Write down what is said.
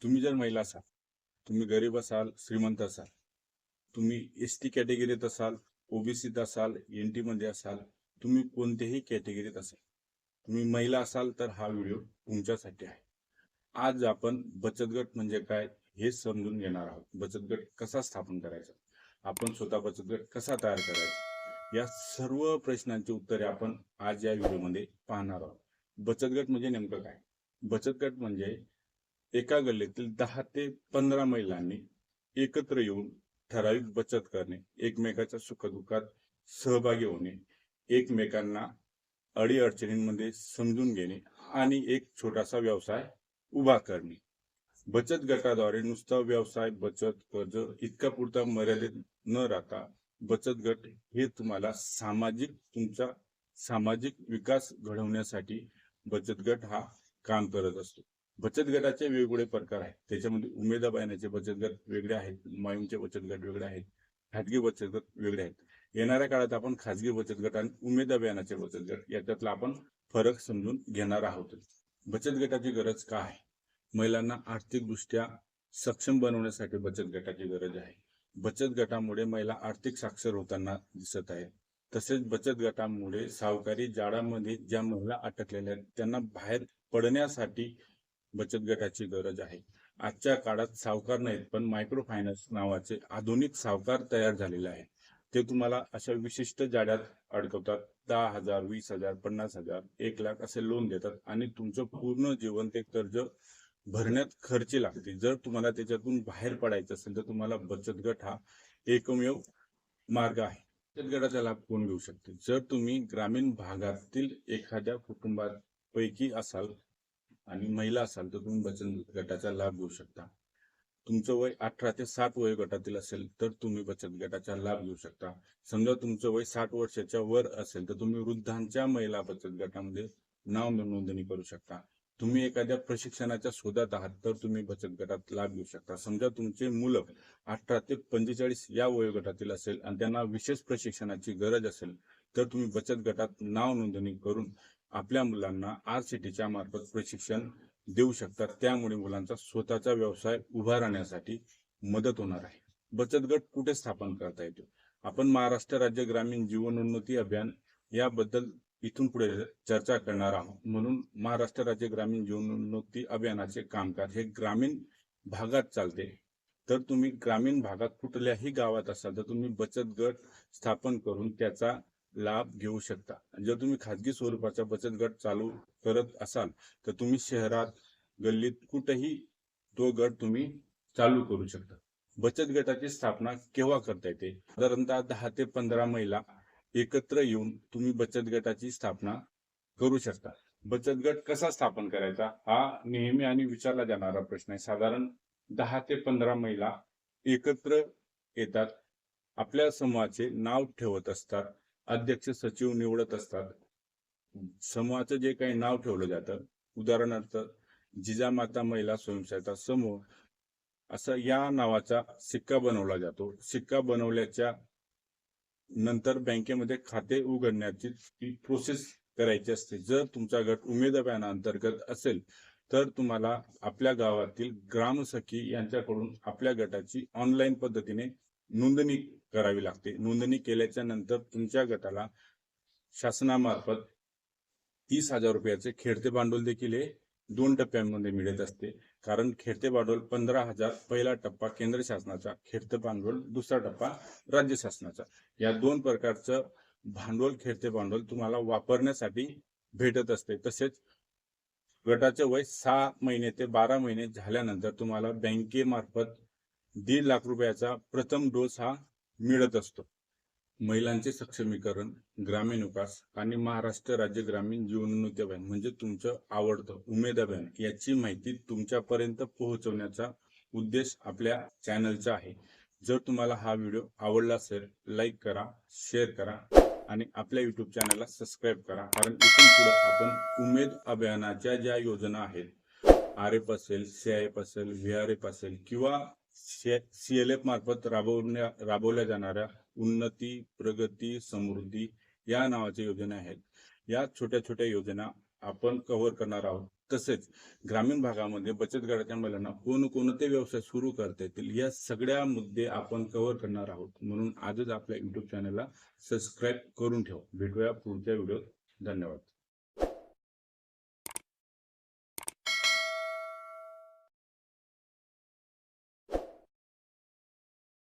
तुम्ही जर महिला असाल, तुम्ही गरीब असाल, श्रीमंत असाल, तुम्ही एसटी कॅटेगरीत असाल, ओबीसीत असाल, एनटी मध्ये असाल, तुम्ही कोणत्याही कॅटेगरीत असाल, तुम्ही महिला असाल तर हा व्हिडिओ तुमच्यासाठी आहे। आज आपण बचत गट म्हणजे काय हे समजून घेणार आहोत। बचत गट कसा स्थापन करायचा, आपण स्वतः बचत गट कसा तयार करायचा, या सर्व प्रश्नांची उत्तरे आपण आज या व्हिडिओमध्ये पाहणार आहोत। बचत गट म्हणजे नेमकं काय? बचत गट म्हणजे एका गल्लीतील 10 ते 15 महिलांनी एकत्र येऊन ठराविक बचत करणे, एकमेकाच्या सुखदुःखात सहभागी होणे, एकमेकांना अडीअडचणींमध्ये समजून घेणे आणि एक छोटासा व्यवसाय उभा करणे। बचत गटाद्वारे नुसता व्यवसाय, बचत, कर्ज इतका पुरता मर्यादित न राहता बचत गट हे तुम्हाला तुमचा सामाजिक विकास घडवण्यासाठी बचत गट हा काम करत असतो। बचत गटाचे वेगवेगळे प्रकार आहेत। त्याच्यामध्ये उमेद अभियानाचे बचत गट वेगळे आहेत, मायूमचे बचत गट वेगळे आहेत, खाजगी बचत गट वेगळे आहेत। येणाऱ्या काळात आपण खाजगी बचत गट आणि उमेद अभियानाचे बचत गट याच्यातला आपण फरक समजून घेणार आहोत। बचत गटाची गरज का आहे? महिलांना आर्थिकदृष्ट्या सक्षम बनवण्यासाठी बचत गटाची गरज आहे। बचत गटामुळे महिला आर्थिक साक्षर होताना दिसत आहे। तसेच बचत गटामुळे सावकारी जाळ्यामध्ये ज्या महिला अटकलेल्या आहेत त्यांना बाहेर पडण्यासाठी बचत गटाची गरज आहे। आजच्या काळात सावकार नाहीत पण मायक्रो फायनान्स नावाचे आधुनिक सावकार तयार झालेले आहे। ते तुम्हाला अशा विशिष्ट जाळ्यात अडकवतात, 10,000, 20,000, 50,000, 1,00,000 असे लोन देतात आणि तुमचं पूर्ण जीवन ते कर्ज भरण्यात खर्ची लागते। जर तुम्हाला त्याच्यातून बाहेर पडायचं असेल तर तुम्हाला बचत गट हा एकमेव मार्ग आहे। बचत गटाचा लाभ कोण घेऊ शकते? जर तुम्ही ग्रामीण भागातील एखाद्या कुटुंबापैकी असाल आणि महिला असाल तर तुम्ही बचत गटाचा लाभ घेऊ शकता। तुमचं वय 18 ते 60 वयोगटातील असेल तर तुम्ही बचत गटाचा लाभ घेऊ शकता। समजा तुमचं वय 60 वर्षाच्या वर असेल तर तुम्ही वृद्धांच्या महिला बचत गटामध्ये नाव नोंदणी करू शकता। तुम्ही एखाद्या प्रशिक्षणाच्या शोधात आहात तर तुम्ही बचत गटात लाभ घेऊ शकता। समजा तुमचे मुलं 18 ते 45 या वयोगटातील असेल आणि त्यांना विशेष प्रशिक्षणाची गरज असेल तर तुम्ही बचत गटात नाव नोंदणी करून आपल्या मुलांना आरसीटीच्या मार्फत प्रशिक्षण देऊ शकतात। त्यामुळे मुलांचा स्वतःचा व्यवसाय उभा राहण्यासाठी मदत होणार आहे। बचत गट कुठे स्थापन करता येतो? आपण महाराष्ट्र राज्य ग्रामीण जीवनोन्नती अभियान याबद्दल इथून पुढे चर्चा करणार आहोत। म्हणून महाराष्ट्र राज्य ग्रामीण जीवनोन्नती अभियानाचे कामकाज हे ग्रामीण भागात चालते। तर तुम्ही ग्रामीण भागात कुठल्याही गावात असाल तर तुम्ही बचत गट स्थापन करून त्याचा लाभ घेऊ शकता। जर तुम्ही खाजगी स्वरूपाचा बचत गट चालू करत असाल तर तुम्ही शहरात, गल्लीत कुठेही तो गट तुम्ही चालू करू शकता। बचत गटाची स्थापना केव्हा करता येते? साधारणतः 10 ते 15 महिला एकत्र येऊन तुम्ही बचत गटाची स्थापना करू शकता। बचत गट कसा स्थापन करायचा हा नेहमी आणि विचारला जाणारा प्रश्न आहे। साधारण 10 ते 15 महिला एकत्र येतात, आपल्या समूहाचे नाव ठेवत असतात, अध्यक्ष सचिव निवडत असतात। समूहाचं जे काही नाव ठेवलं जातं, उदाहरणार्थ जिजामाता महिला स्वयंसहायता समूह असं या नावाचा सिक्का बनवला जातो। सिक्का बनवल्याच्या नंतर बँकेमध्ये खाते उघडण्याची प्रोसेस करायची असते। जर तुमचा गट उमेद अभियानांतर्गत असेल तर तुम्हाला आपल्या गावातील ग्रामसखी यांच्याकडून आपल्या गटाची ऑनलाईन पद्धतीने नोंदणी करावी लागते। नोंदणी केल्याच्या नंतर तुमच्या गटाला शासनामार्फत 30,000 रुपयाचे खेळते भांडवल देखील हे 2 टप्प्यांमध्ये मिळत असते। कारण खेळते भांडवल 15,000 पहिला टप्पा केंद्र शासनाचा, खेळते भांडवल दुसरा टप्पा राज्य शासनाचा। या 2 प्रकारचं भांडवल, खेळते भांडवल तुम्हाला वापरण्यासाठी भेटत असते। तसेच गटाचे वय 6 महिने ते 12 महिने झाल्यानंतर तुम्हाला बँकेमार्फत 1.5 लाख रुपयाचा प्रथम डोस हा मिळत असतो। महिलांचे सक्षमीकरण, ग्रामीण विकास आणि महाराष्ट्र राज्य ग्रामीण जीवनोन्नती अभियान म्हणजे तुमचं आवडतं उमेद अभियान याची माहिती तुमच्यापर्यंत पोहोचवण्याचा उद्देश आपल्या चॅनलचा आहे। जर तुम्हाला हा व्हिडिओ आवडला असेल लाईक करा, शेअर करा आणि आपल्या यूट्यूब चॅनलला सबस्क्राईब करा। कारण इथून पुढे आपण उमेद अभियानाच्या ज्या योजना आहेत, आरएफ असेल, सीआयएफ असेल, व्हीआरएफ असेल किंवा सीएलएफ मार्फत राबवल्या जाणाऱ्या उन्नती, प्रगती, समृद्धी या नावाच्या योजना आहेत। या छोट्या छोट्या योजना आपण कव्हर करणार आहोत. तसेच ग्रामीण भागामध्ये बचत गटाच्या महिलांना कोणते व्यवसाय सुरू करता येतील या सगळ्या मुद्दे आपण कव्हर करणार आहोत. म्हणून आजच आपल्या YouTube चॅनलला सबस्क्राईब करून ठेवा. भेटूया पुढच्या व्हिडिओत. धन्यवाद.